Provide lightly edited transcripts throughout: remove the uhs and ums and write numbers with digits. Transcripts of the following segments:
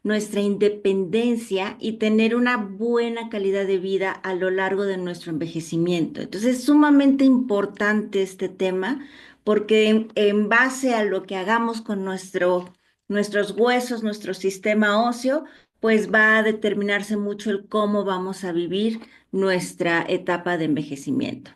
nuestra independencia y tener una buena calidad de vida a lo largo de nuestro envejecimiento. Entonces, es sumamente importante este tema porque en base a lo que hagamos con nuestros huesos, nuestro sistema óseo, pues va a determinarse mucho el cómo vamos a vivir nuestra etapa de envejecimiento.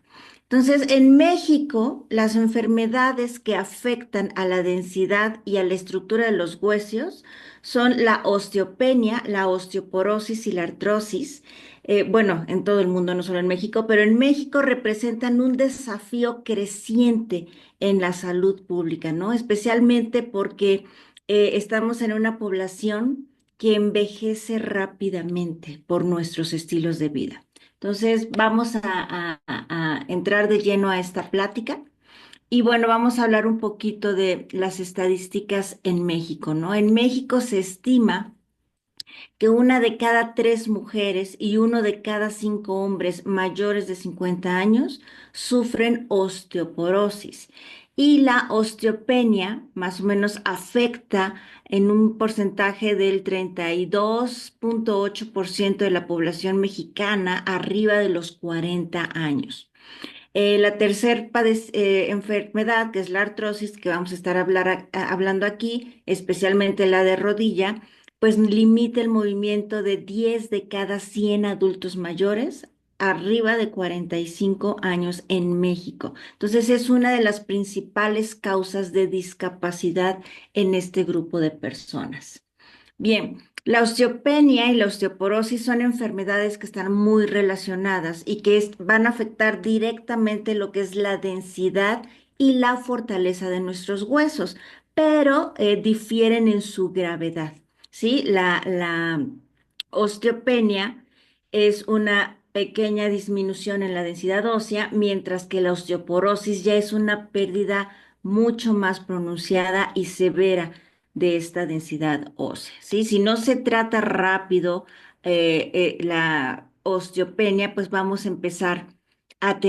Entonces, en México, las enfermedades que afectan a la densidad y a la estructura de los huesos son la osteopenia, la osteoporosis y la artrosis. Bueno, en todo el mundo, no solo en México, pero en México representan un desafío creciente en la salud pública, ¿no? Especialmente porque estamos en una población que envejece rápidamente por nuestros estilos de vida. Entonces, vamos a entrar de lleno a esta plática. Y bueno, vamos a hablar un poquito de las estadísticas en México, ¿no? En México se estima que una de cada tres mujeres y uno de cada cinco hombres mayores de 50 años sufren osteoporosis. Y la osteopenia más o menos afecta en un porcentaje del 32,8% de la población mexicana arriba de los 40 años. La tercera enfermedad, que es la artrosis, que vamos a estar hablando aquí, especialmente la de rodilla, pues limita el movimiento de 10 de cada 100 adultos mayores arriba de 45 años en México. Entonces es una de las principales causas de discapacidad en este grupo de personas. Bien, la osteopenia y la osteoporosis son enfermedades que están muy relacionadas y que van a afectar directamente lo que es la densidad y la fortaleza de nuestros huesos, pero difieren en su gravedad, ¿sí? La osteopenia es una pequeña disminución en la densidad ósea, mientras que la osteoporosis ya es una pérdida mucho más pronunciada y severa de esta densidad ósea, ¿sí? Si no se trata rápido la osteopenia, pues vamos a empezar a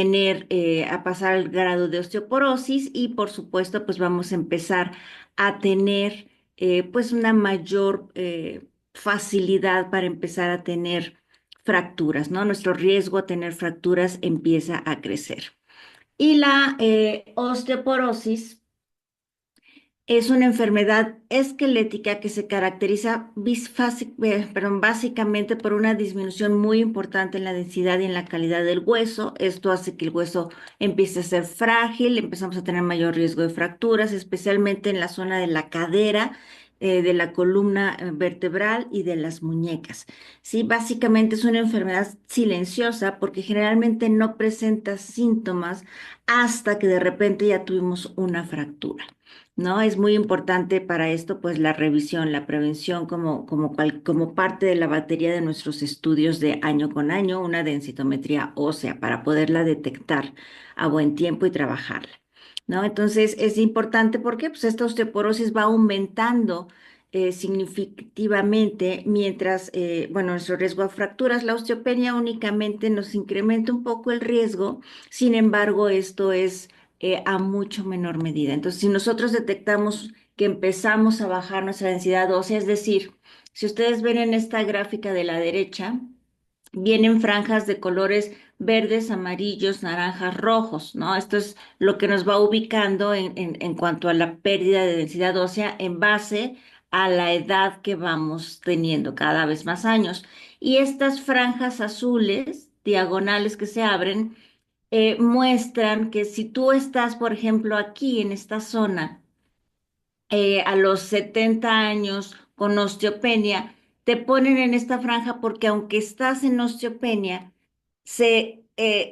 pasar al grado de osteoporosis y por supuesto, pues vamos a empezar a tener pues una mayor facilidad para empezar a tener fracturas, ¿no? Nuestro riesgo a tener fracturas empieza a crecer. Y la osteoporosis es una enfermedad esquelética que se caracteriza básicamente por una disminución muy importante en la densidad y en la calidad del hueso. Esto hace que el hueso empiece a ser frágil, empezamos a tener mayor riesgo de fracturas, especialmente en la zona de la cadera, de la columna vertebral y de las muñecas. Sí, básicamente es una enfermedad silenciosa porque generalmente no presenta síntomas hasta que de repente ya tuvimos una fractura. ¿No? Es muy importante para esto, pues, la revisión, la prevención como parte de la batería de nuestros estudios de año con año, una densitometría ósea para poderla detectar a buen tiempo y trabajarla, ¿no? Entonces, es importante porque, pues, esta osteoporosis va aumentando significativamente mientras, bueno, nuestro riesgo a fracturas, la osteopenia únicamente nos incrementa un poco el riesgo, sin embargo, esto es a mucho menor medida. Entonces, si nosotros detectamos que empezamos a bajar nuestra densidad ósea, es decir, si ustedes ven en esta gráfica de la derecha, vienen franjas de colores verdes, amarillos, naranjas, rojos, ¿no? Esto es lo que nos va ubicando en cuanto a la pérdida de densidad ósea en base a la edad que vamos teniendo cada vez más años. Y estas franjas azules, diagonales que se abren, muestran que si tú estás, por ejemplo, aquí en esta zona, a los 70 años con osteopenia, te ponen en esta franja porque aunque estás en osteopenia, se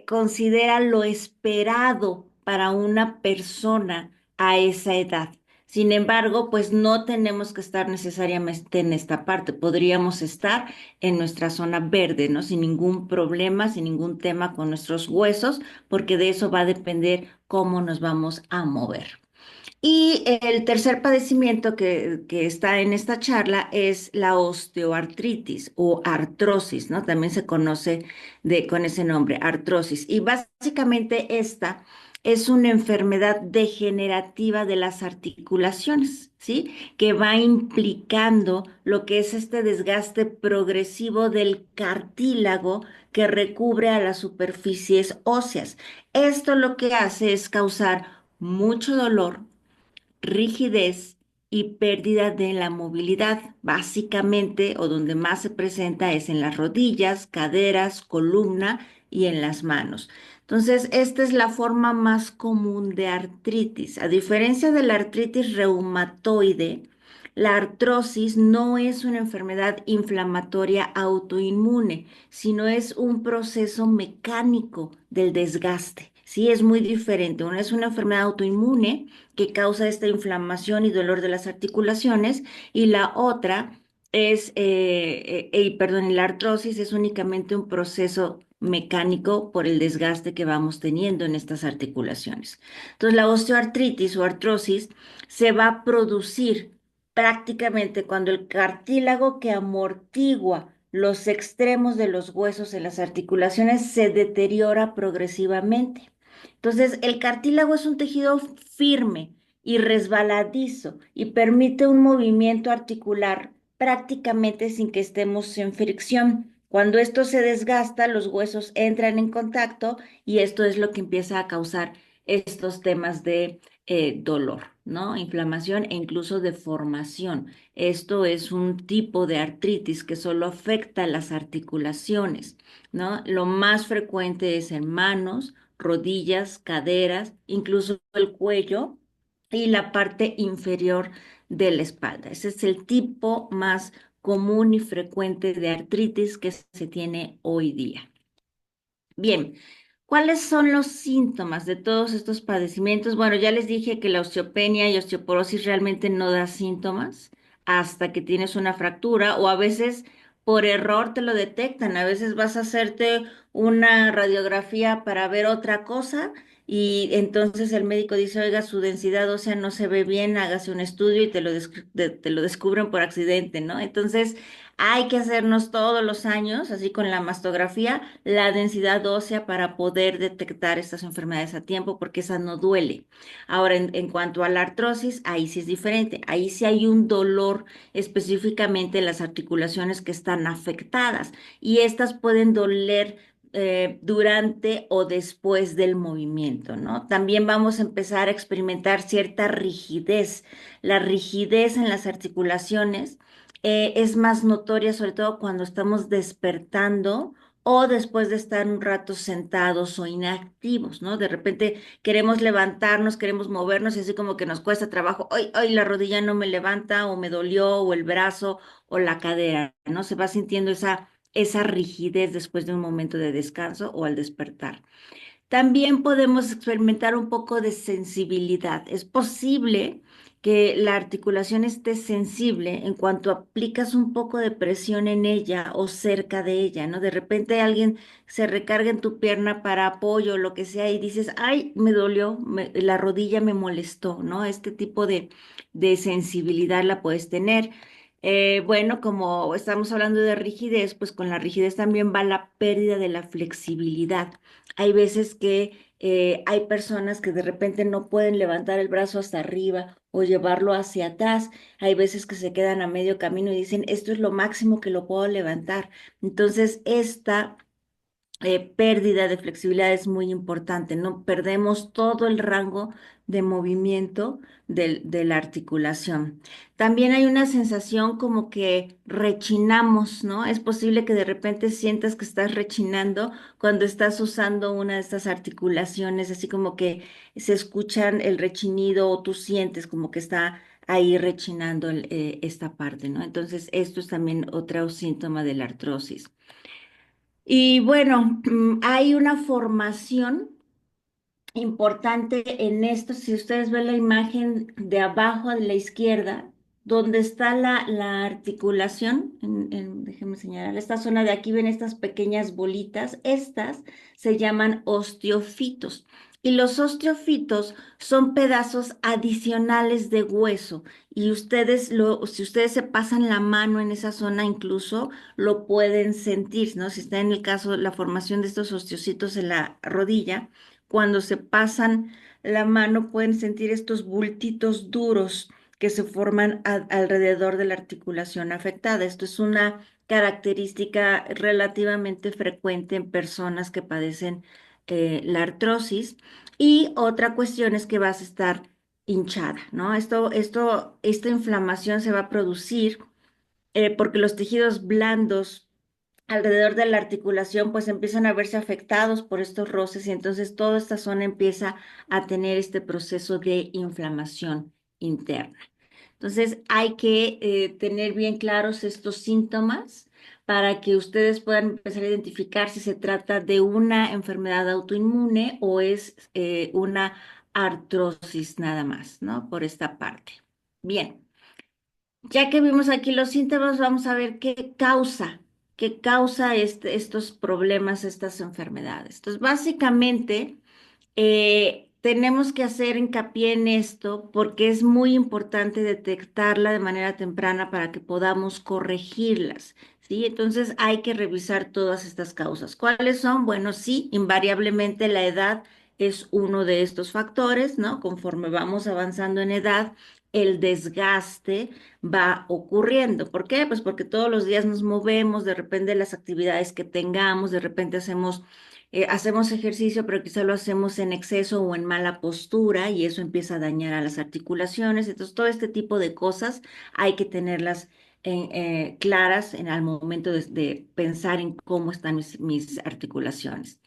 considera lo esperado para una persona a esa edad. Sin embargo, pues no tenemos que estar necesariamente en esta parte. Podríamos estar en nuestra zona verde, ¿no? Sin ningún problema, sin ningún tema con nuestros huesos, porque de eso va a depender cómo nos vamos a mover. Y el tercer padecimiento que está en esta charla es la osteoartritis o artrosis, ¿no? También se conoce con ese nombre, artrosis. Y básicamente esta es una enfermedad degenerativa de las articulaciones, ¿sí? Que va implicando lo que es este desgaste progresivo del cartílago que recubre a las superficies óseas. Esto lo que hace es causar mucho dolor, rigidez y pérdida de la movilidad. Básicamente, o donde más se presenta es en las rodillas, caderas, columna y en las manos. Entonces, esta es la forma más común de artritis. A diferencia de la artritis reumatoide, la artrosis no es una enfermedad inflamatoria autoinmune, sino es un proceso mecánico del desgaste. Sí, es muy diferente. Una es una enfermedad autoinmune que causa esta inflamación y dolor de las articulaciones, y la otra es, perdón, la artrosis es únicamente un proceso mecánico por el desgaste que vamos teniendo en estas articulaciones. Entonces, la osteoartritis o artrosis se va a producir prácticamente cuando el cartílago que amortigua los extremos de los huesos en las articulaciones se deteriora progresivamente. Entonces, el cartílago es un tejido firme y resbaladizo y permite un movimiento articular prácticamente sin que estemos en fricción. Cuando esto se desgasta, los huesos entran en contacto y esto es lo que empieza a causar estos temas de dolor, ¿no? Inflamación e incluso deformación. Esto es un tipo de artritis que solo afecta las articulaciones, ¿no? Lo más frecuente es en manos, rodillas, caderas, incluso el cuello y la parte inferior de la espalda. Ese es el tipo más común y frecuente de artritis que se tiene hoy día. Bien, ¿cuáles son los síntomas de todos estos padecimientos? Bueno, ya les dije que la osteopenia y osteoporosis realmente no da síntomas hasta que tienes una fractura, o a veces por error te lo detectan. A veces vas a hacerte una radiografía para ver otra cosa y entonces el médico dice, oiga, su densidad ósea no se ve bien, hágase un estudio y te lo descubren por accidente, ¿no? Entonces, hay que hacernos todos los años, así con la mastografía, la densidad ósea para poder detectar estas enfermedades a tiempo, porque esa no duele. Ahora, en cuanto a la artrosis, ahí sí es diferente. Ahí sí hay un dolor específicamente en las articulaciones que están afectadas y estas pueden doler durante o después del movimiento, ¿no? También vamos a empezar a experimentar cierta rigidez. La rigidez en las articulaciones es más notoria, sobre todo cuando estamos despertando o después de estar un rato sentados o inactivos, ¿no? De repente queremos levantarnos, queremos movernos y así como que nos cuesta trabajo, hoy, hoy la rodilla no me levanta o me dolió o el brazo o la cadera, ¿no? Se va sintiendo esa rigidez después de un momento de descanso o al despertar. También podemos experimentar un poco de sensibilidad. Es posible que la articulación esté sensible en cuanto aplicas un poco de presión en ella o cerca de ella, ¿no? De repente alguien se recarga en tu pierna para apoyo o lo que sea y dices, ay, me dolió, la rodilla me molestó, ¿no? Este tipo de sensibilidad la puedes tener. Bueno, como estamos hablando de rigidez, pues con la rigidez también va la pérdida de la flexibilidad. Hay veces que hay personas que de repente no pueden levantar el brazo hasta arriba o llevarlo hacia atrás. Hay veces que se quedan a medio camino y dicen, esto es lo máximo que lo puedo levantar. Entonces, esta pérdida de flexibilidad es muy importante, ¿no? Perdemos todo el rango de movimiento de la articulación. También hay una sensación como que rechinamos, ¿no? Es posible que de repente sientas que estás rechinando cuando estás usando una de estas articulaciones, así como que se escuchan el rechinido o tú sientes como que está ahí rechinando esta parte, ¿no? Entonces, esto es también otro síntoma de la artrosis. Y bueno, hay una formación importante en esto. Si ustedes ven la imagen de abajo a la izquierda, donde está la articulación, déjenme señalar, esta zona de aquí ven estas pequeñas bolitas, estas se llaman osteofitos. Y los osteofitos son pedazos adicionales de hueso. Y si ustedes se pasan la mano en esa zona, incluso lo pueden sentir, ¿no? Si está en el caso la formación de estos osteocitos en la rodilla cuando se pasan la mano pueden sentir estos bultitos duros que se forman alrededor de la articulación afectada. Esto es una característica relativamente frecuente en personas que padecen la artrosis. Y otra cuestión es que vas a estar hinchada, ¿no? Esta inflamación se va a producir porque los tejidos blandos alrededor de la articulación pues empiezan a verse afectados por estos roces y entonces toda esta zona empieza a tener este proceso de inflamación interna. Entonces hay que tener bien claros estos síntomas para que ustedes puedan empezar a identificar si se trata de una enfermedad autoinmune o es una artrosis nada más, ¿no? Por esta parte. Bien. Ya que vimos aquí los síntomas, vamos a ver qué causa estos problemas, estas enfermedades. Entonces, básicamente, tenemos que hacer hincapié en esto porque es muy importante detectarla de manera temprana para que podamos corregirlas, ¿sí? Entonces, hay que revisar todas estas causas. ¿Cuáles son? Bueno, sí, invariablemente la edad es uno de estos factores, ¿no? Conforme vamos avanzando en edad, el desgaste va ocurriendo. ¿Por qué? Pues porque todos los días nos movemos, de repente las actividades que tengamos, de repente hacemos ejercicio, pero quizá lo hacemos en exceso o en mala postura y eso empieza a dañar a las articulaciones. Entonces, todo este tipo de cosas hay que tenerlas claras al momento de pensar en cómo están mis articulaciones.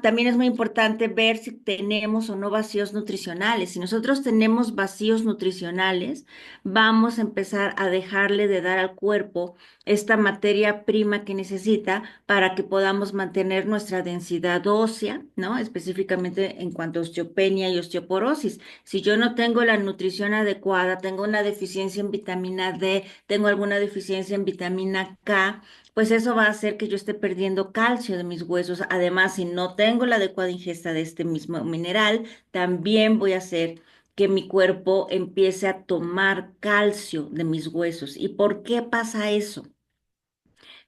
También es muy importante ver si tenemos o no vacíos nutricionales. Si nosotros tenemos vacíos nutricionales, vamos a empezar a dejarle de dar al cuerpo esta materia prima que necesita para que podamos mantener nuestra densidad ósea, ¿no? Específicamente en cuanto a osteopenia y osteoporosis. Si yo no tengo la nutrición adecuada, tengo una deficiencia en vitamina D, tengo alguna deficiencia en vitamina K, pues eso va a hacer que yo esté perdiendo calcio de mis huesos. Además, si no tengo la adecuada ingesta de este mismo mineral, también voy a hacer que mi cuerpo empiece a tomar calcio de mis huesos. ¿Y por qué pasa eso?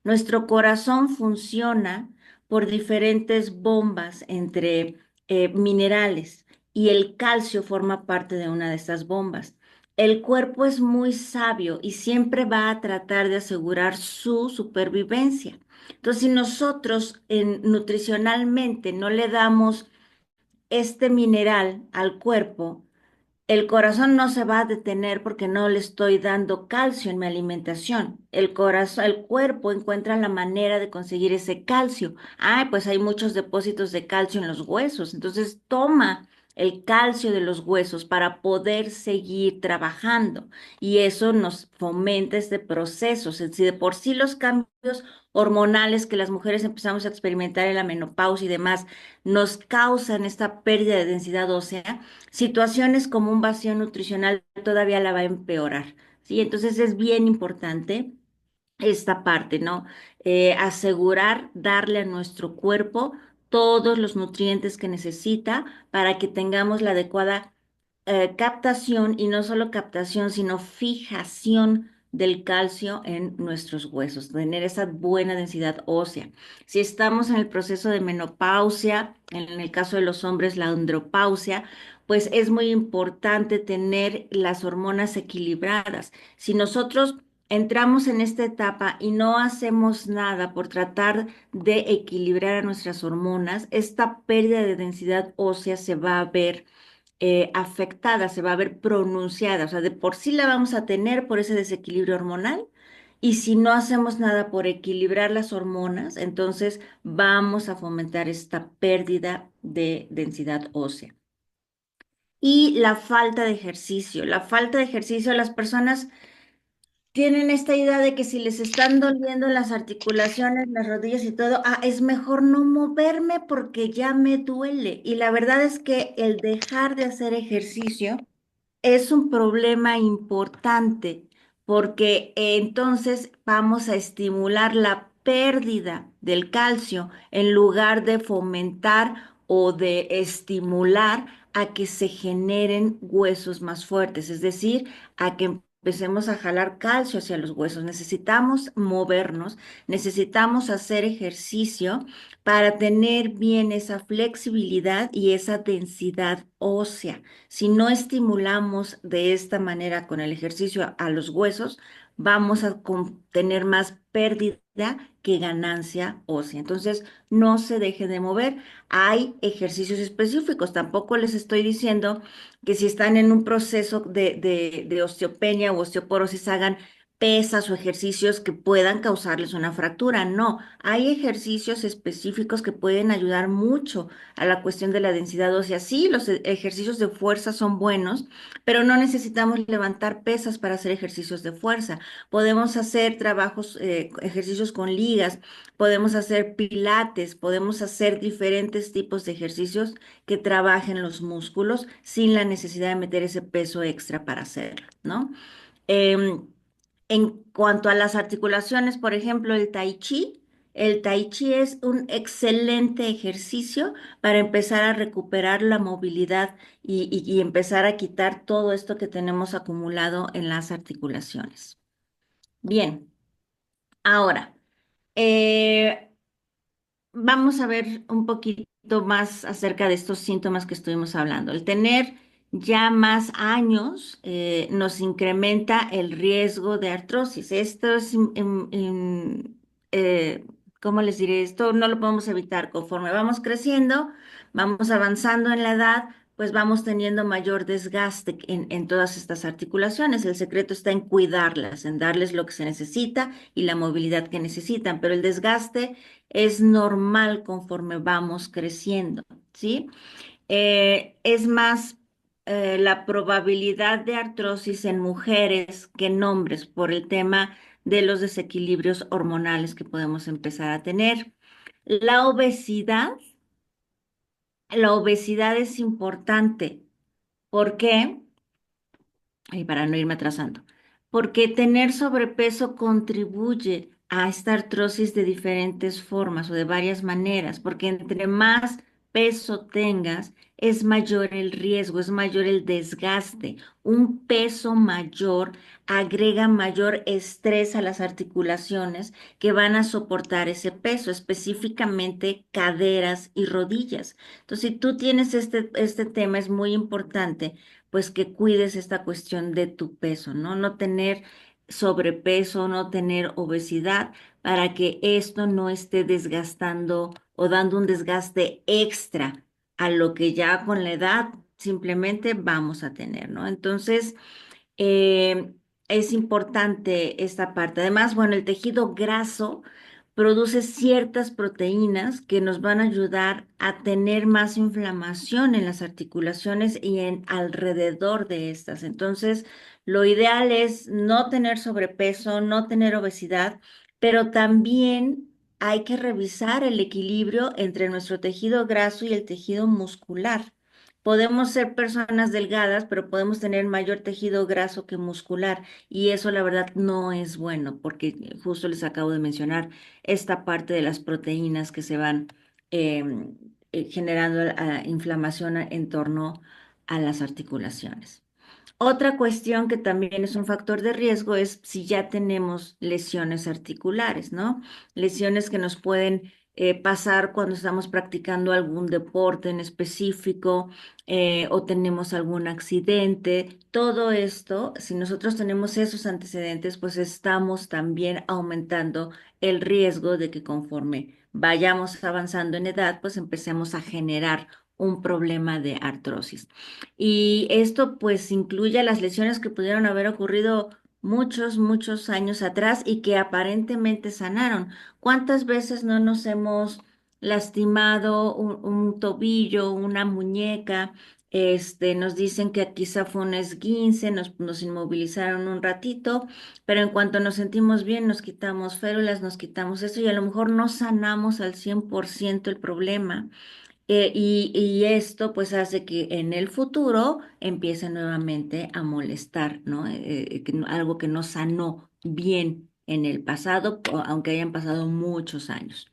Nuestro corazón funciona por diferentes bombas entre minerales y el calcio forma parte de una de estas bombas. El cuerpo es muy sabio y siempre va a tratar de asegurar su supervivencia. Entonces, si nosotros nutricionalmente no le damos este mineral al cuerpo, el corazón no se va a detener porque no le estoy dando calcio en mi alimentación. El corazón, el cuerpo encuentra la manera de conseguir ese calcio. Ah, pues hay muchos depósitos de calcio en los huesos. Entonces toma el calcio de los huesos para poder seguir trabajando. Y eso nos fomenta este proceso. Si de por sí los cambios hormonales que las mujeres empezamos a experimentar en la menopausia y demás nos causan esta pérdida de densidad ósea, situaciones como un vacío nutricional todavía la va a empeorar, ¿sí? Entonces es bien importante esta parte, ¿no? Asegurar darle a nuestro cuerpo todos los nutrientes que necesita para que tengamos la adecuada captación y no solo captación, sino fijación del calcio en nuestros huesos, tener esa buena densidad ósea. Si estamos en el proceso de menopausia, en el caso de los hombres, la andropausia, pues es muy importante tener las hormonas equilibradas. Si nosotros entramos en esta etapa y no hacemos nada por tratar de equilibrar a nuestras hormonas, esta pérdida de densidad ósea se va a ver afectada, se va a ver pronunciada, o sea, de por sí la vamos a tener por ese desequilibrio hormonal. Y si no hacemos nada por equilibrar las hormonas, entonces vamos a fomentar esta pérdida de densidad ósea. Y la falta de ejercicio. La falta de ejercicio, las personas tienen esta idea de que si les están doliendo las articulaciones, las rodillas y todo, es mejor no moverme porque ya me duele. Y la verdad es que el dejar de hacer ejercicio es un problema importante porque entonces vamos a estimular la pérdida del calcio en lugar de fomentar o de estimular a que se generen huesos más fuertes, es decir, a que empecemos a jalar calcio hacia los huesos. Necesitamos movernos, necesitamos hacer ejercicio para tener bien esa flexibilidad y esa densidad ósea. Si no estimulamos de esta manera con el ejercicio a los huesos, vamos a tener más pérdida que ganancia ósea. Entonces, no se deje de mover. Hay ejercicios específicos. Tampoco les estoy diciendo que si están en un proceso de osteopenia o osteoporosis hagan pesas o ejercicios que puedan causarles una fractura. No, hay ejercicios específicos que pueden ayudar mucho a la cuestión de la densidad ósea. Sí, los ejercicios de fuerza son buenos, pero no necesitamos levantar pesas para hacer ejercicios de fuerza. Podemos hacer trabajos, ejercicios con ligas, podemos hacer pilates, podemos hacer diferentes tipos de ejercicios que trabajen los músculos sin la necesidad de meter ese peso extra para hacerlo, ¿no? Em, en cuanto a las articulaciones, por ejemplo, el tai chi es un excelente ejercicio para empezar a recuperar la movilidad y empezar a quitar todo esto que tenemos acumulado en las articulaciones. Bien, ahora, eh, vamos a ver un poquito más acerca de estos síntomas que estuvimos hablando. El tener ya más años nos incrementa el riesgo de artrosis. Esto es, ¿cómo les diré? Esto no lo podemos evitar. Conforme vamos creciendo, vamos avanzando en la edad, pues vamos teniendo mayor desgaste en todas estas articulaciones. El secreto está en cuidarlas, en darles lo que se necesita y la movilidad que necesitan, pero el desgaste es normal conforme vamos creciendo, ¿sí? Es más la probabilidad de artrosis en mujeres que en hombres por el tema de los desequilibrios hormonales que podemos empezar a tener. La obesidad, la obesidad es importante. ¿Por qué? Y para no irme atrasando, porque tener sobrepeso contribuye a esta artrosis de diferentes formas o de varias maneras, porque entre más peso tengas, es mayor el riesgo, es mayor el desgaste. Un peso mayor agrega mayor estrés a las articulaciones que van a soportar ese peso, específicamente caderas y rodillas. Entonces, si tú tienes este tema, es muy importante pues que cuides esta cuestión de tu peso, ¿no? No tener sobrepeso, no tener obesidad, para que esto no esté desgastando o dando un desgaste extra a lo que ya con la edad simplemente vamos a tener, ¿no? Entonces, eh, es importante esta parte. Además, bueno, el tejido graso produce ciertas proteínas que nos van a ayudar a tener más inflamación en las articulaciones y en alrededor de estas. Entonces, lo ideal es no tener sobrepeso, no tener obesidad, pero también hay que revisar el equilibrio entre nuestro tejido graso y el tejido muscular. Podemos ser personas delgadas, pero podemos tener mayor tejido graso que muscular y eso la verdad no es bueno porque justo les acabo de mencionar esta parte de las proteínas que se van generando inflamación en torno a las articulaciones. Otra cuestión que también es un factor de riesgo es si ya tenemos lesiones articulares, ¿no? Lesiones que nos pueden pasar cuando estamos practicando algún deporte en específico o tenemos algún accidente. Todo esto, si nosotros tenemos esos antecedentes, pues estamos también aumentando el riesgo de que conforme vayamos avanzando en edad, pues empecemos a generar un problema de artrosis. Y esto pues incluye las lesiones que pudieron haber ocurrido muchos años atrás y que aparentemente sanaron. ¿Cuántas veces no nos hemos lastimado un tobillo, una muñeca? Nos dicen que quizá fue un esguince, nos inmovilizaron un ratito, pero en cuanto nos sentimos bien, nos quitamos férulas, nos quitamos esto y a lo mejor no sanamos al 100% el problema. Y esto pues hace que en el futuro empiece nuevamente a molestar, ¿no? Algo que no sanó bien en el pasado, aunque hayan pasado muchos años.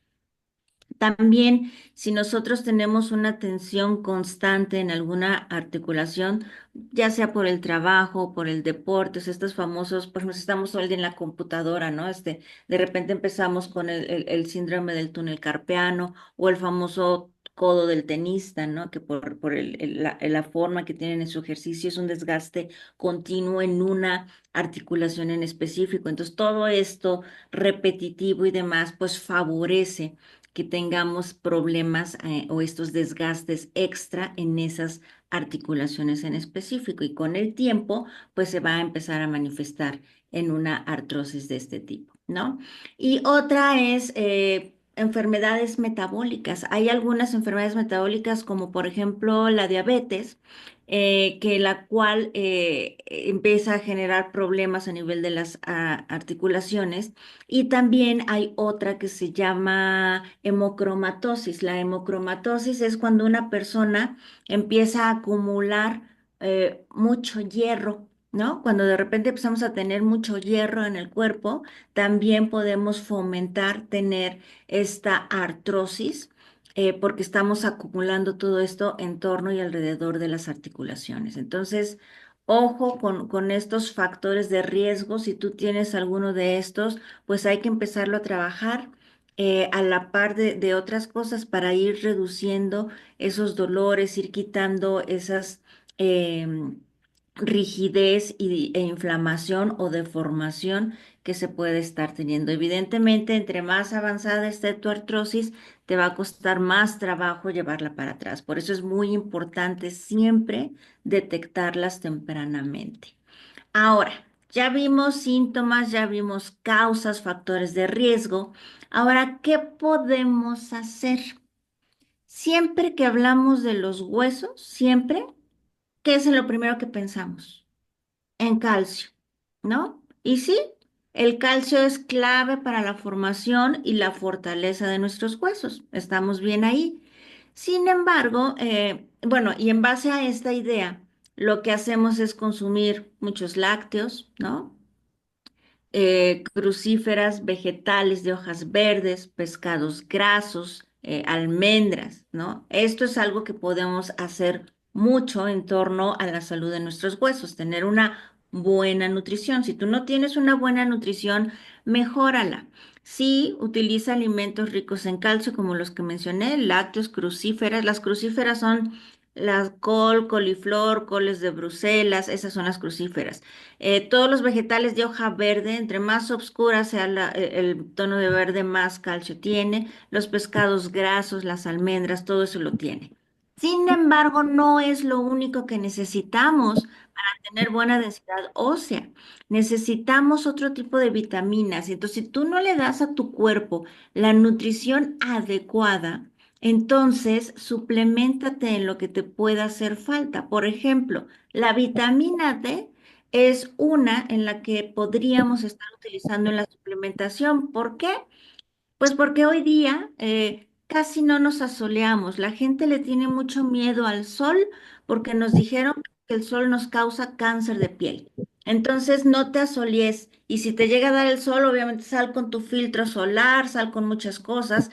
También, si nosotros tenemos una tensión constante en alguna articulación, ya sea por el trabajo, por el deporte, o sea, estos famosos, por ejemplo, si estamos todo el día en la computadora, ¿no? De repente empezamos con el síndrome del túnel carpiano o el famoso codo del tenista, ¿no? Que por la forma que tienen en su ejercicio es un desgaste continuo en una articulación en específico. Entonces, todo esto repetitivo y demás, pues favorece que tengamos problemas o estos desgastes extra en esas articulaciones en específico y con el tiempo pues se va a empezar a manifestar en una artrosis de este tipo, ¿no? Y otra es enfermedades metabólicas. Hay algunas enfermedades metabólicas como por ejemplo la diabetes, que la cual empieza a generar problemas a nivel de las articulaciones y también hay otra que se llama hemocromatosis. La hemocromatosis es cuando una persona empieza a acumular mucho hierro, ¿no? Cuando de repente empezamos a tener mucho hierro en el cuerpo, también podemos fomentar tener esta artrosis. Porque estamos acumulando todo esto en torno y alrededor de las articulaciones. Entonces, ojo con estos factores de riesgo. Si tú tienes alguno de estos, pues hay que empezarlo a trabajar a la par de otras cosas para ir reduciendo esos dolores, ir quitando esas em, rigidez e inflamación o deformación que se puede estar teniendo. Evidentemente, entre más avanzada esté tu artrosis, te va a costar más trabajo llevarla para atrás. Por eso es muy importante siempre detectarlas tempranamente. Ahora, ya vimos síntomas, ya vimos causas, factores de riesgo. Ahora, ¿qué podemos hacer? Siempre que hablamos de los huesos, siempre, ¿qué es lo primero que pensamos? En calcio, ¿no? Y sí, el calcio es clave para la formación y la fortaleza de nuestros huesos. Estamos bien ahí. Sin embargo, bueno, y en base a esta idea, lo que hacemos es consumir muchos lácteos, ¿no? Crucíferas, vegetales de hojas verdes, pescados grasos, almendras, ¿no? Esto es algo que podemos hacer mucho en torno a la salud de nuestros huesos, tener una buena nutrición. Si tú no tienes una buena nutrición, mejórala. Sí, utiliza alimentos ricos en calcio, como los que mencioné, lácteos, crucíferas. Las crucíferas son la col, coliflor, coles de Bruselas, esas son las crucíferas. Todos los vegetales de hoja verde, entre más oscura sea el tono de verde, más calcio tiene. Los pescados grasos, las almendras, todo eso lo tiene. Sin embargo, no es lo único que necesitamos para tener buena densidad ósea. Necesitamos otro tipo de vitaminas. Entonces, si tú no le das a tu cuerpo la nutrición adecuada, entonces suplementate en lo que te pueda hacer falta. Por ejemplo, la vitamina D es una en la que podríamos estar utilizando en la suplementación. ¿Por qué? Pues porque hoy día casi no nos asoleamos. La gente le tiene mucho miedo al sol porque nos dijeron que el sol nos causa cáncer de piel. Entonces no te asolees y si te llega a dar el sol, obviamente sal con tu filtro solar, sal con muchas cosas,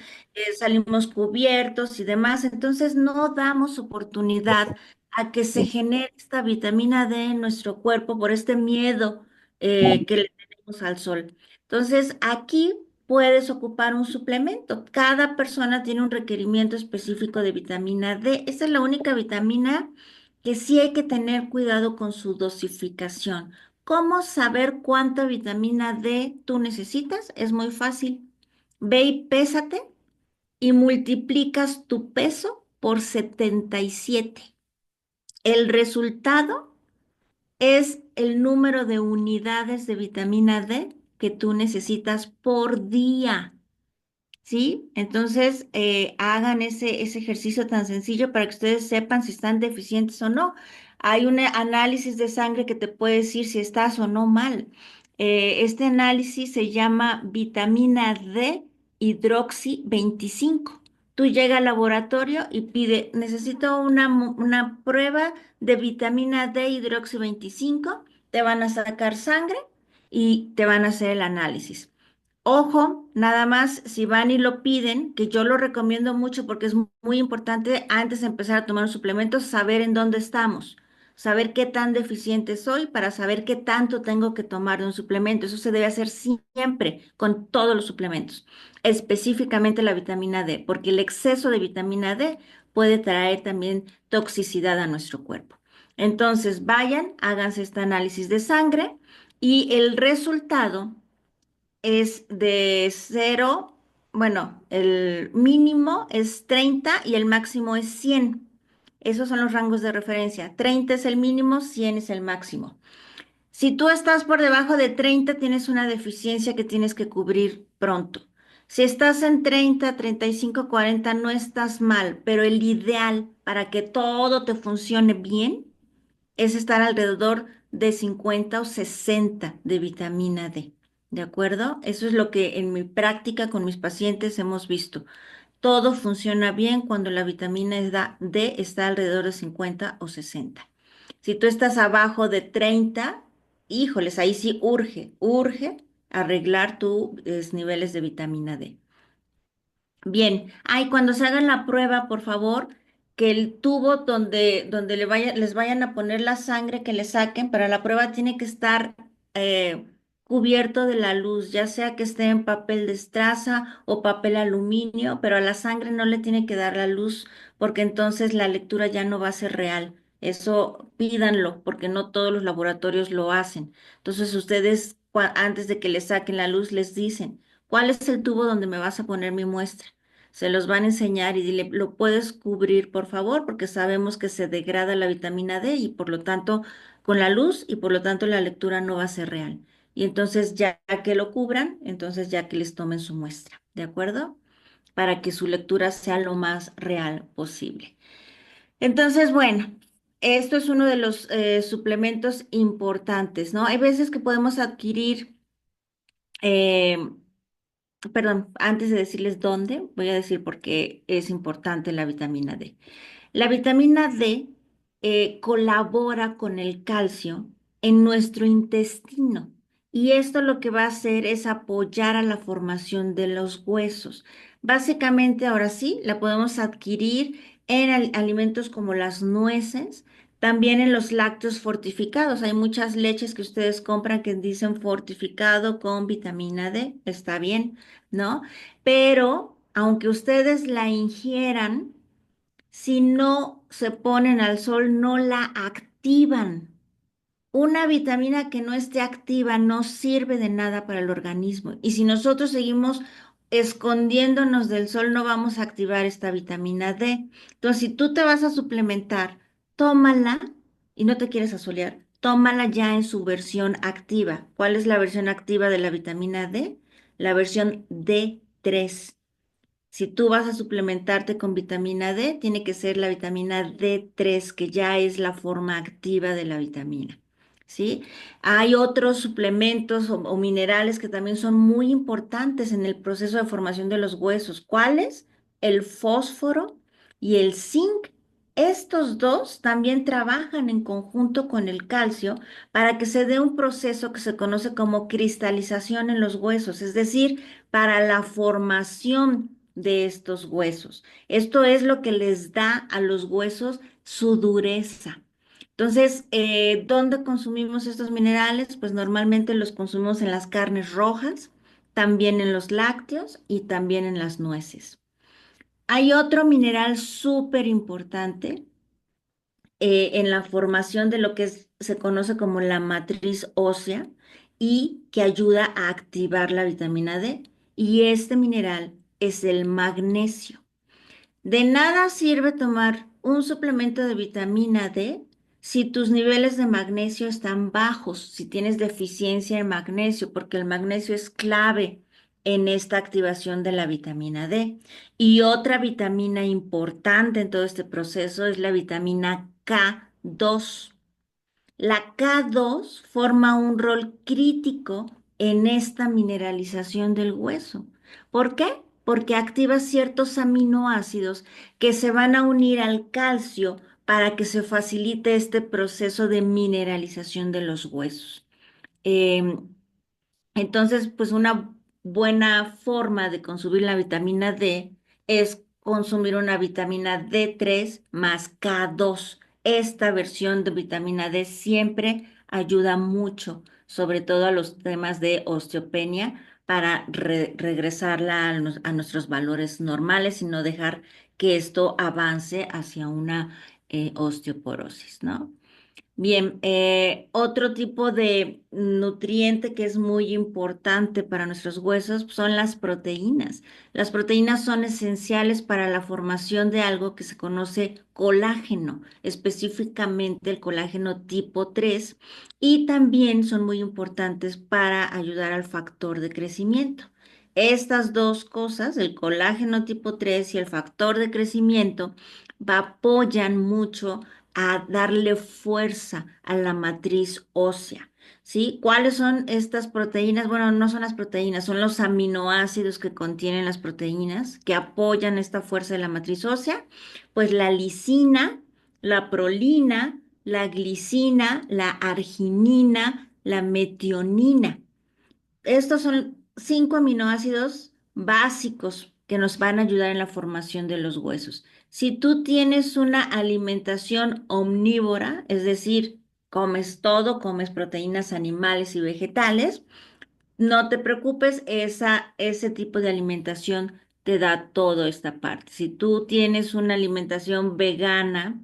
salimos cubiertos y demás. Entonces no damos oportunidad a que se genere esta vitamina D en nuestro cuerpo por este miedo que le tenemos al sol. Entonces aquí puedes ocupar un suplemento. Cada persona tiene un requerimiento específico de vitamina D. Esa es la única vitamina que sí hay que tener cuidado con su dosificación. ¿Cómo saber cuánta vitamina D tú necesitas? Es muy fácil. Ve y pésate y multiplicas tu peso por 77. El resultado es el número de unidades de vitamina D que tú necesitas por día. ¿Sí? Entonces, hagan ese ejercicio tan sencillo para que ustedes sepan si están deficientes o no. Hay un análisis de sangre que te puede decir si estás o no mal. Este análisis se llama vitamina D hidroxi 25. Tú llegas al laboratorio y pide, necesito una prueba de vitamina D hidroxi 25. Te van a sacar sangre y te van a hacer el análisis. Ojo, nada más si van y lo piden, que yo lo recomiendo mucho porque es muy importante antes de empezar a tomar un suplemento, saber en dónde estamos, saber qué tan deficiente soy para saber qué tanto tengo que tomar de un suplemento. Eso se debe hacer siempre con todos los suplementos, específicamente la vitamina D, porque el exceso de vitamina D puede traer también toxicidad a nuestro cuerpo. Entonces, vayan, háganse este análisis de sangre y el resultado es de cero, bueno, el mínimo es 30 y el máximo es 100. Esos son los rangos de referencia. 30 es el mínimo, 100 es el máximo. Si tú estás por debajo de 30, tienes una deficiencia que tienes que cubrir pronto. Si estás en 30, 35, 40, no estás mal, pero el ideal para que todo te funcione bien es estar alrededor de 50 o 60 de vitamina D. ¿De acuerdo? Eso es lo que en mi práctica con mis pacientes hemos visto. Todo funciona bien cuando la vitamina D está alrededor de 50 o 60. Si tú estás abajo de 30, híjoles, ahí sí urge arreglar tus niveles de vitamina D. Bien, ay, cuando se hagan la prueba, por favor, que el tubo donde les vayan a poner la sangre que le saquen, para la prueba tiene que estar cubierto de la luz, ya sea que esté en papel de estraza o papel aluminio, pero a la sangre no le tiene que dar la luz porque entonces la lectura ya no va a ser real. Eso pídanlo porque no todos los laboratorios lo hacen. Entonces ustedes, antes de que le saquen la luz, les dicen, ¿cuál es el tubo donde me vas a poner mi muestra? Se los van a enseñar y dile, ¿lo puedes cubrir, por favor? Porque sabemos que se degrada la vitamina D y por lo tanto con la luz y por lo tanto la lectura no va a ser real. Y entonces ya que lo cubran, entonces ya que les tomen su muestra, ¿de acuerdo? Para que su lectura sea lo más real posible. Entonces, bueno, esto es uno de los suplementos importantes, ¿no? Hay veces que podemos adquirir eh, perdón, antes de decirles dónde, voy a decir por qué es importante la vitamina D. La vitamina D colabora con el calcio en nuestro intestino y esto lo que va a hacer es apoyar a la formación de los huesos. Básicamente, ahora sí, la podemos adquirir en alimentos como las nueces, también en los lácteos fortificados. Hay muchas leches que ustedes compran que dicen fortificado con vitamina D, está bien, ¿no? Pero aunque ustedes la ingieran, si no se ponen al sol, no la activan. Una vitamina que no esté activa no sirve de nada para el organismo. Y si nosotros seguimos escondiéndonos del sol, no vamos a activar esta vitamina D. Entonces, si tú te vas a suplementar, tómala y no te quieres asolear, tómala ya en su versión activa. ¿Cuál es la versión activa de la vitamina D? La versión D3. Si tú vas a suplementarte con vitamina D, tiene que ser la vitamina D3, que ya es la forma activa de la vitamina. ¿Sí? Hay otros suplementos o minerales que también son muy importantes en el proceso de formación de los huesos. ¿Cuáles? El fósforo y el zinc. Estos dos también trabajan en conjunto con el calcio para que se dé un proceso que se conoce como cristalización en los huesos, es decir, para la formación de estos huesos. Esto es lo que les da a los huesos su dureza. Entonces, ¿dónde consumimos estos minerales? Pues normalmente los consumimos en las carnes rojas, también en los lácteos y también en las nueces. Hay otro mineral súper importante en la formación de lo que se conoce como la matriz ósea y que ayuda a activar la vitamina D. Y este mineral es el magnesio. De nada sirve tomar un suplemento de vitamina D si tus niveles de magnesio están bajos, si tienes deficiencia en magnesio, porque el magnesio es clave en esta activación de la vitamina D. Y otra vitamina importante en todo este proceso es la vitamina K2. La K2 forma un rol crítico en esta mineralización del hueso. ¿Por qué? Porque activa ciertos aminoácidos que se van a unir al calcio para que se facilite este proceso de mineralización de los huesos. Em, entonces, pues buena forma de consumir la vitamina D es consumir una vitamina D3 más K2. Esta versión de vitamina D siempre ayuda mucho, sobre todo a los temas de osteopenia, para regresarla a nuestros valores normales y no dejar que esto avance hacia una osteoporosis, ¿no? Bien, otro tipo de nutriente que es muy importante para nuestros huesos son las proteínas. Las proteínas son esenciales para la formación de algo que se conoce colágeno, específicamente el colágeno tipo 3, y también son muy importantes para ayudar al factor de crecimiento. Estas dos cosas, el colágeno tipo 3 y el factor de crecimiento, apoyan mucho a darle fuerza a la matriz ósea, ¿sí? ¿Cuáles son estas proteínas? Bueno, no son las proteínas, son los aminoácidos que contienen las proteínas que apoyan esta fuerza de la matriz ósea. Pues la lisina, la prolina, la glicina, la arginina, la metionina. Estos son 5 aminoácidos básicos que nos van a ayudar en la formación de los huesos. Si tú tienes una alimentación omnívora, es decir, comes todo, comes proteínas animales y vegetales, no te preocupes, ese tipo de alimentación te da toda esta parte. Si tú tienes una alimentación vegana,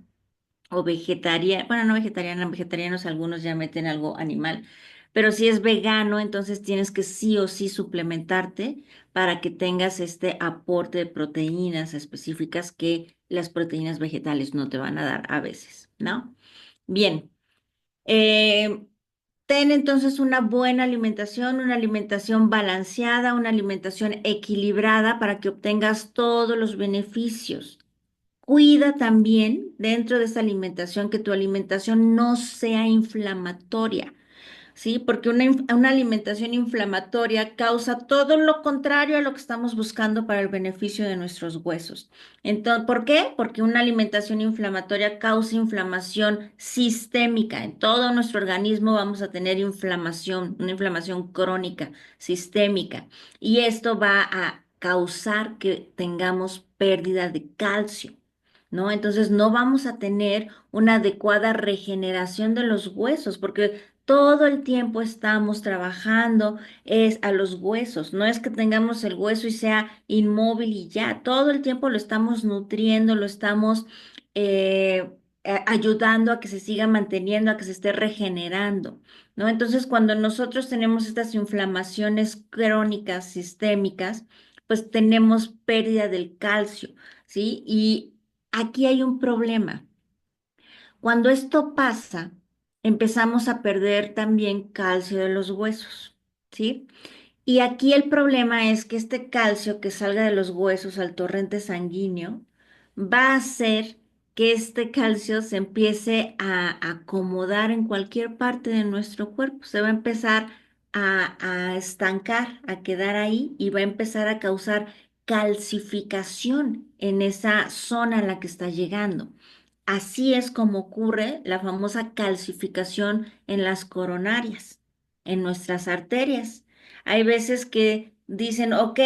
o vegetariana, bueno, no vegetariana, vegetarianos algunos ya meten algo animal, pero si es vegano, entonces tienes que sí o sí suplementarte para que tengas este aporte de proteínas específicas que las proteínas vegetales no te van a dar a veces, ¿no? Bien, eh, ten entonces una buena alimentación, una alimentación balanceada, una alimentación equilibrada para que obtengas todos los beneficios. Cuida también dentro de esta alimentación que tu alimentación no sea inflamatoria, ¿sí? Porque una alimentación inflamatoria causa todo lo contrario a lo que estamos buscando para el beneficio de nuestros huesos. Entonces, ¿por qué? Porque una alimentación inflamatoria causa inflamación sistémica. En todo nuestro organismo vamos a tener inflamación, una inflamación crónica, sistémica. Y esto va a causar que tengamos pérdida de calcio. ¿No? Entonces no vamos a tener una adecuada regeneración de los huesos, porque todo el tiempo estamos trabajando es a los huesos. No es que tengamos el hueso y sea inmóvil y ya. Todo el tiempo lo estamos nutriendo, lo estamos ayudando a que se siga manteniendo, a que se esté regenerando, ¿no? Entonces, cuando nosotros tenemos estas inflamaciones crónicas, sistémicas, pues tenemos pérdida del calcio, ¿sí? Y aquí hay un problema. Cuando esto pasa, empezamos a perder también calcio de los huesos, ¿sí? Y aquí el problema es que este calcio que salga de los huesos al torrente sanguíneo va a hacer que este calcio se empiece a acomodar en cualquier parte de nuestro cuerpo. Se va a empezar a estancar, a quedar ahí y va a empezar a causar calcificación en esa zona a la que está llegando. Así es como ocurre la famosa calcificación en las coronarias, en nuestras arterias. Hay veces que dicen, ok,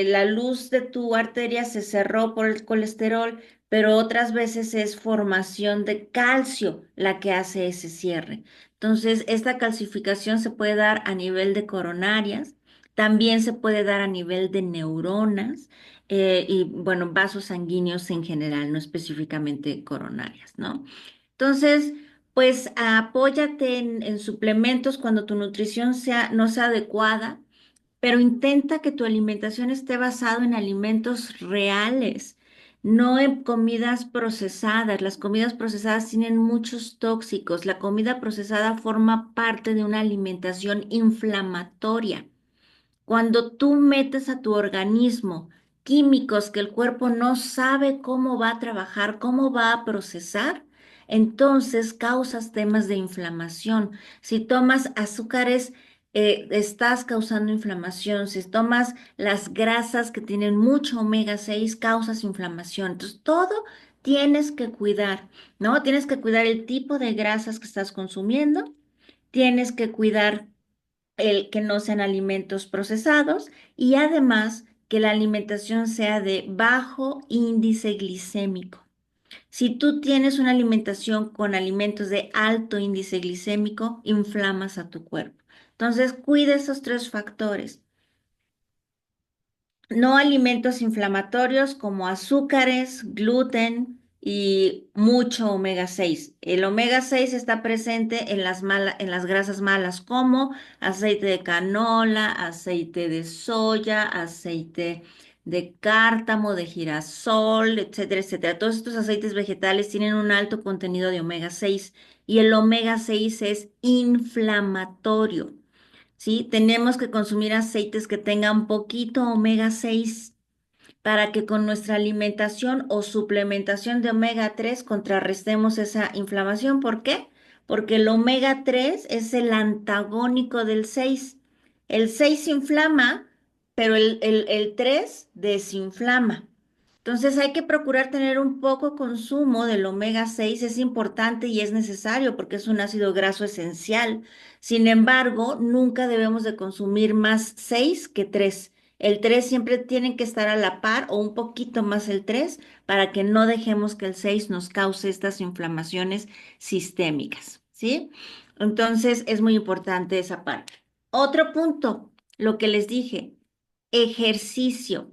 la luz de tu arteria se cerró por el colesterol, pero otras veces es formación de calcio la que hace ese cierre. Entonces, esta calcificación se puede dar a nivel de coronarias, también se puede dar a nivel de neuronas y, bueno, vasos sanguíneos en general, no específicamente coronarias, ¿no? Entonces, pues apóyate en suplementos cuando tu nutrición no sea adecuada, pero intenta que tu alimentación esté basada en alimentos reales, no en comidas procesadas. Las comidas procesadas tienen muchos tóxicos. La comida procesada forma parte de una alimentación inflamatoria. Cuando tú metes a tu organismo químicos que el cuerpo no sabe cómo va a trabajar, cómo va a procesar, entonces causas temas de inflamación. Si tomas azúcares, estás causando inflamación. Si tomas las grasas que tienen mucho omega 6, causas inflamación. Entonces, todo tienes que cuidar, ¿no? Tienes que cuidar el tipo de grasas que estás consumiendo, tienes que cuidar el que no sean alimentos procesados y además que la alimentación sea de bajo índice glicémico. Si tú tienes una alimentación con alimentos de alto índice glicémico, inflamas a tu cuerpo. Entonces, cuida esos tres factores. No alimentos inflamatorios como azúcares, gluten y mucho omega 6. El omega 6 está presente en en las grasas malas como aceite de canola, aceite de soya, aceite de cártamo, de girasol, etcétera, etcétera. Todos estos aceites vegetales tienen un alto contenido de omega 6 y el omega 6 es inflamatorio. ¿Sí? Tenemos que consumir aceites que tengan poquito omega 6 para que con nuestra alimentación o suplementación de omega 3 contrarrestemos esa inflamación. ¿Por qué? Porque el omega 3 es el antagónico del 6. El 6 inflama, pero el 3 desinflama. Entonces hay que procurar tener un poco consumo del omega 6, es importante y es necesario porque es un ácido graso esencial. Sin embargo, nunca debemos de consumir más 6 que 3. El 3 siempre tienen que estar a la par o un poquito más el 3 para que no dejemos que el 6 nos cause estas inflamaciones sistémicas, ¿sí? Entonces es muy importante esa parte. Otro punto, lo que les dije, ejercicio.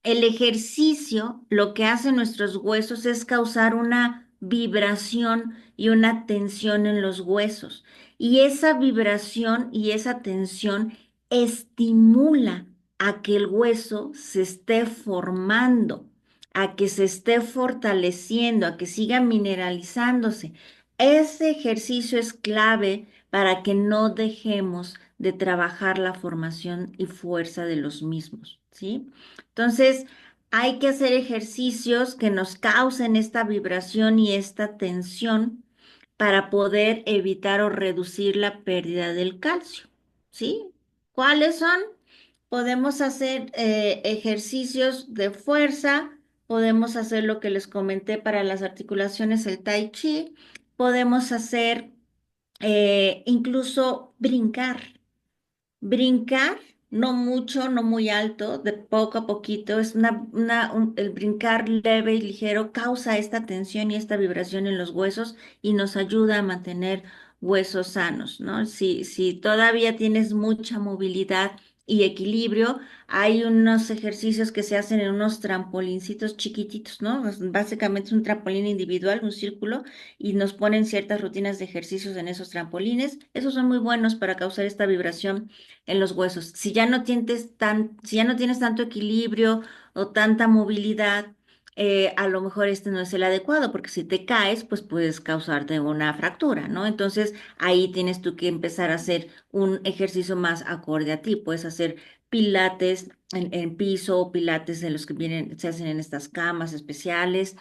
El ejercicio lo que hace en nuestros huesos es causar una vibración y una tensión en los huesos. Y esa vibración y esa tensión estimula a que el hueso se esté formando, a que se esté fortaleciendo, a que siga mineralizándose. Ese ejercicio es clave para que no dejemos de trabajar la formación y fuerza de los mismos, ¿sí? Entonces, hay que hacer ejercicios que nos causen esta vibración y esta tensión para poder evitar o reducir la pérdida del calcio, ¿sí? ¿Cuáles son? Podemos hacer ejercicios de fuerza, podemos hacer lo que les comenté para las articulaciones, el tai chi, podemos hacer incluso brincar. Brincar, no mucho, no muy alto, de poco a poquito, es el brincar leve y ligero causa esta tensión y esta vibración en los huesos y nos ayuda a mantener huesos sanos, ¿no? Si todavía tienes mucha movilidad y equilibrio, hay unos ejercicios que se hacen en unos trampolincitos chiquititos, ¿no? Básicamente es un trampolín individual, un círculo, y nos ponen ciertas rutinas de ejercicios en esos trampolines. Esos son muy buenos para causar esta vibración en los huesos. Si ya no tienes tanto equilibrio o tanta movilidad, a lo mejor este no es el adecuado, porque si te caes, pues puedes causarte una fractura, ¿no? Entonces ahí tienes tú que empezar a hacer un ejercicio más acorde a ti. Puedes hacer pilates en piso o pilates de los que vienen, se hacen en estas camas especiales.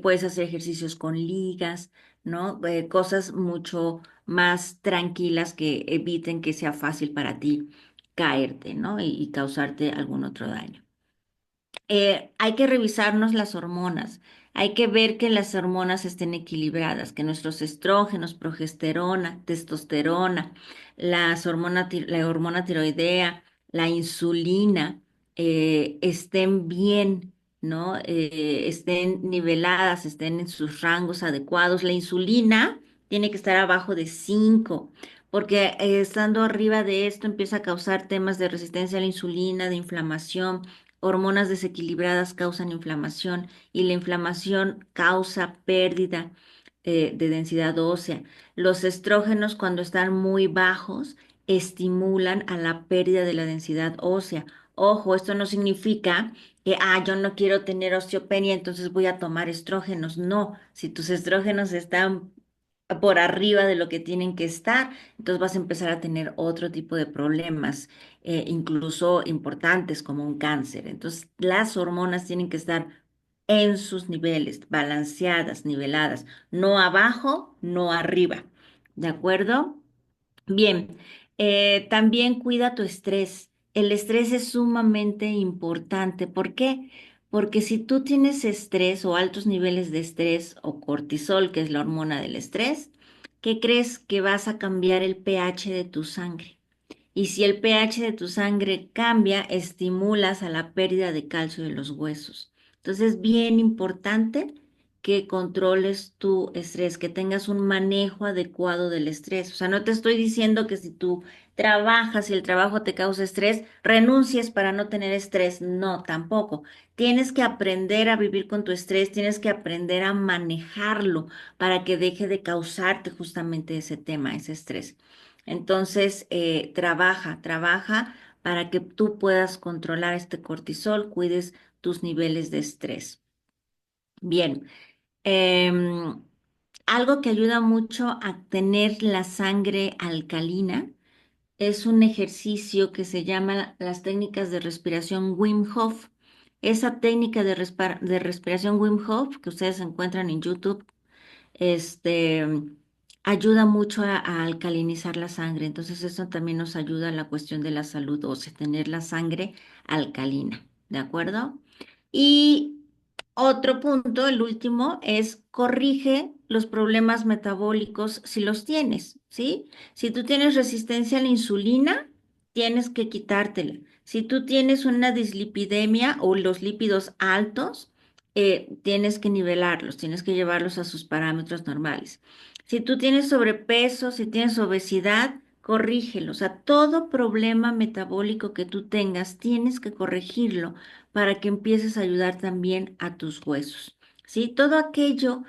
Puedes hacer ejercicios con ligas, ¿no? Cosas mucho más tranquilas que eviten que sea fácil para ti caerte, ¿no? Y causarte algún otro daño. Hay que revisarnos las hormonas. Hay que ver que las hormonas estén equilibradas, que nuestros estrógenos, progesterona, testosterona, la hormona tiroidea, la insulina, estén bien, ¿no? Estén niveladas, estén en sus rangos adecuados. La insulina tiene que estar abajo de 5, porque estando arriba de esto empieza a causar temas de resistencia a la insulina, de inflamación. Hormonas desequilibradas causan inflamación y la inflamación causa pérdida de densidad ósea. Los estrógenos, cuando están muy bajos, estimulan a la pérdida de la densidad ósea. Ojo, esto no significa que, yo no quiero tener osteopenia, entonces voy a tomar estrógenos. No, si tus estrógenos están por arriba de lo que tienen que estar, entonces vas a empezar a tener otro tipo de problemas, incluso importantes como un cáncer. Entonces, las hormonas tienen que estar en sus niveles, balanceadas, niveladas, no abajo, no arriba. ¿De acuerdo? Bien, también cuida tu estrés. El estrés es sumamente importante. ¿Por qué? Porque si tú tienes estrés o altos niveles de estrés o cortisol, que es la hormona del estrés, ¿qué crees que vas a cambiar el pH de tu sangre? Y si el pH de tu sangre cambia, estimulas a la pérdida de calcio de los huesos. Entonces, es bien importante que controles tu estrés, que tengas un manejo adecuado del estrés. O sea, no te estoy diciendo que si tú trabajas y el trabajo te causa estrés, renuncies para no tener estrés. No, tampoco. Tienes que aprender a vivir con tu estrés, tienes que aprender a manejarlo para que deje de causarte justamente ese tema, ese estrés. Entonces, trabaja para que tú puedas controlar este cortisol, cuides tus niveles de estrés. Bien, em, algo que ayuda mucho a tener la sangre alcalina es un ejercicio que se llama las técnicas de respiración Wim Hof. Esa técnica de respiración Wim Hof que ustedes encuentran en YouTube, este, ayuda mucho a alcalinizar la sangre. Entonces eso también nos ayuda a la cuestión de la salud, o sea, tener la sangre alcalina, ¿de acuerdo? Y otro punto, el último, es corrige los problemas metabólicos si los tienes, ¿sí? Si tú tienes resistencia a la insulina, tienes que quitártela. Si tú tienes una dislipidemia o los lípidos altos, tienes que nivelarlos, tienes que llevarlos a sus parámetros normales. Si tú tienes sobrepeso, si tienes obesidad, corrígelo. O sea, todo problema metabólico que tú tengas, tienes que corregirlo para que empieces a ayudar también a tus huesos. ¿Sí? Todo aquello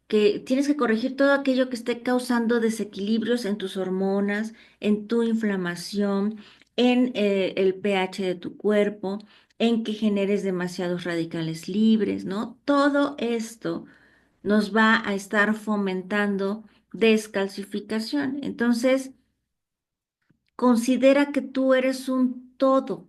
que tienes que corregir, todo aquello que esté causando desequilibrios en tus hormonas, en tu inflamación, en el pH de tu cuerpo, en que generes demasiados radicales libres, ¿no? Todo esto nos va a estar fomentando descalcificación. Entonces, considera que tú eres un todo.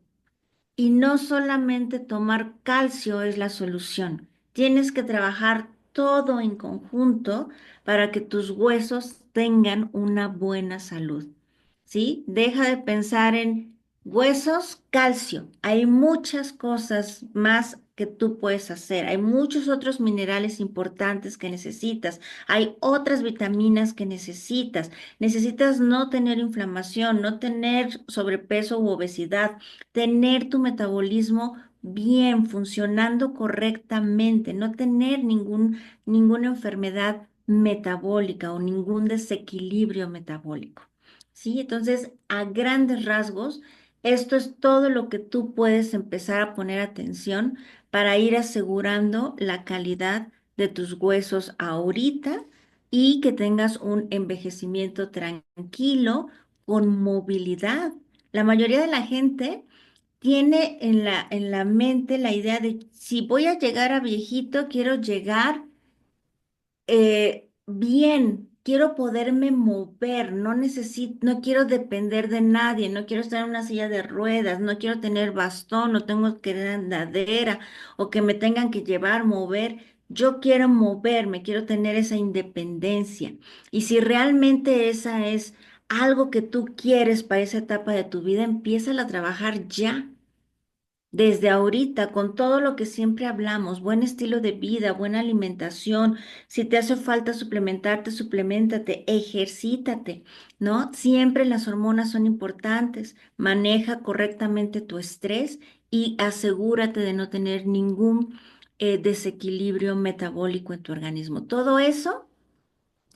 Y no solamente tomar calcio es la solución. Tienes que trabajar todo en conjunto para que tus huesos tengan una buena salud. ¿Sí? Deja de pensar en huesos, calcio. Hay muchas cosas más que tú puedes hacer. Hay muchos otros minerales importantes que necesitas. Hay otras vitaminas que necesitas. Necesitas no tener inflamación, no tener sobrepeso u obesidad, tener tu metabolismo bien, funcionando correctamente, no tener ninguna enfermedad metabólica o ningún desequilibrio metabólico. ¿Sí? Entonces, a grandes rasgos, esto es todo lo que tú puedes empezar a poner atención para ir asegurando la calidad de tus huesos ahorita y que tengas un envejecimiento tranquilo con movilidad. La mayoría de la gente tiene en la mente la idea de si voy a llegar a viejito, quiero llegar bien, quiero poderme mover, no necesito, no quiero depender de nadie, no quiero estar en una silla de ruedas, no quiero tener bastón, no tengo que ir andadera o que me tengan que llevar, mover. Yo quiero moverme, quiero tener esa independencia. Y si realmente esa es algo que tú quieres para esa etapa de tu vida, empieza a trabajar ya. Desde ahorita, con todo lo que siempre hablamos, buen estilo de vida, buena alimentación, si te hace falta suplementarte, suplementate, ejercítate, ¿no? Siempre las hormonas son importantes. Maneja correctamente tu estrés y asegúrate de no tener ningún desequilibrio metabólico en tu organismo. Todo eso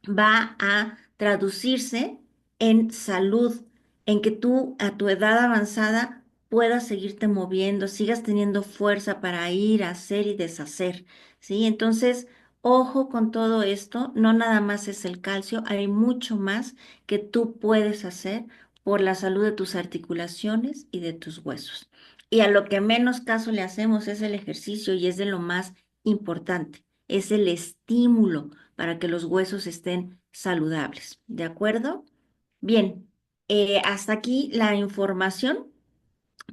va a traducirse en salud, en que tú a tu edad avanzada puedas seguirte moviendo, sigas teniendo fuerza para ir, hacer y deshacer, ¿sí? Entonces, ojo con todo esto, no nada más es el calcio, hay mucho más que tú puedes hacer por la salud de tus articulaciones y de tus huesos. Y a lo que menos caso le hacemos es el ejercicio y es de lo más importante, es el estímulo para que los huesos estén saludables. ¿De acuerdo? Bien, hasta aquí la información,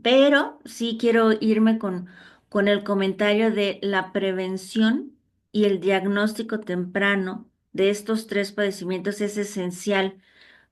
pero sí quiero irme con el comentario de la prevención y el diagnóstico temprano de estos tres padecimientos es esencial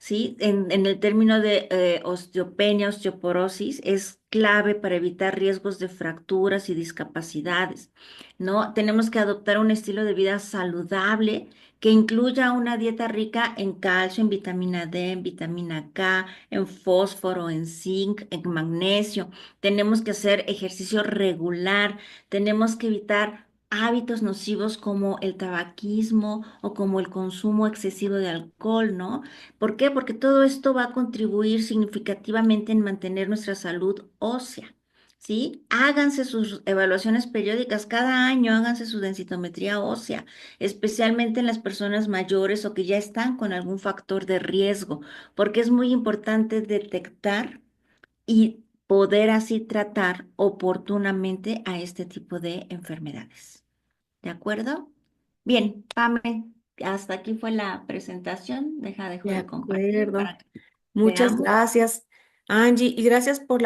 ¿sí? En el término de osteopenia, osteoporosis, es clave para evitar riesgos de fracturas y discapacidades, ¿no? Tenemos que adoptar un estilo de vida saludable que incluya una dieta rica en calcio, en vitamina D, en vitamina K, en fósforo, en zinc, en magnesio. Tenemos que hacer ejercicio regular, tenemos que evitar hábitos nocivos como el tabaquismo o como el consumo excesivo de alcohol, ¿no? ¿Por qué? Porque todo esto va a contribuir significativamente en mantener nuestra salud ósea, ¿sí? Háganse sus evaluaciones periódicas cada año, háganse su densitometría ósea, especialmente en las personas mayores o que ya están con algún factor de riesgo, porque es muy importante detectar y poder así tratar oportunamente a este tipo de enfermedades. ¿De acuerdo? Bien, Pame, hasta aquí fue la presentación. Dejo De de compartir acuerdo. para que Muchas veamos. gracias, Angie, y gracias por la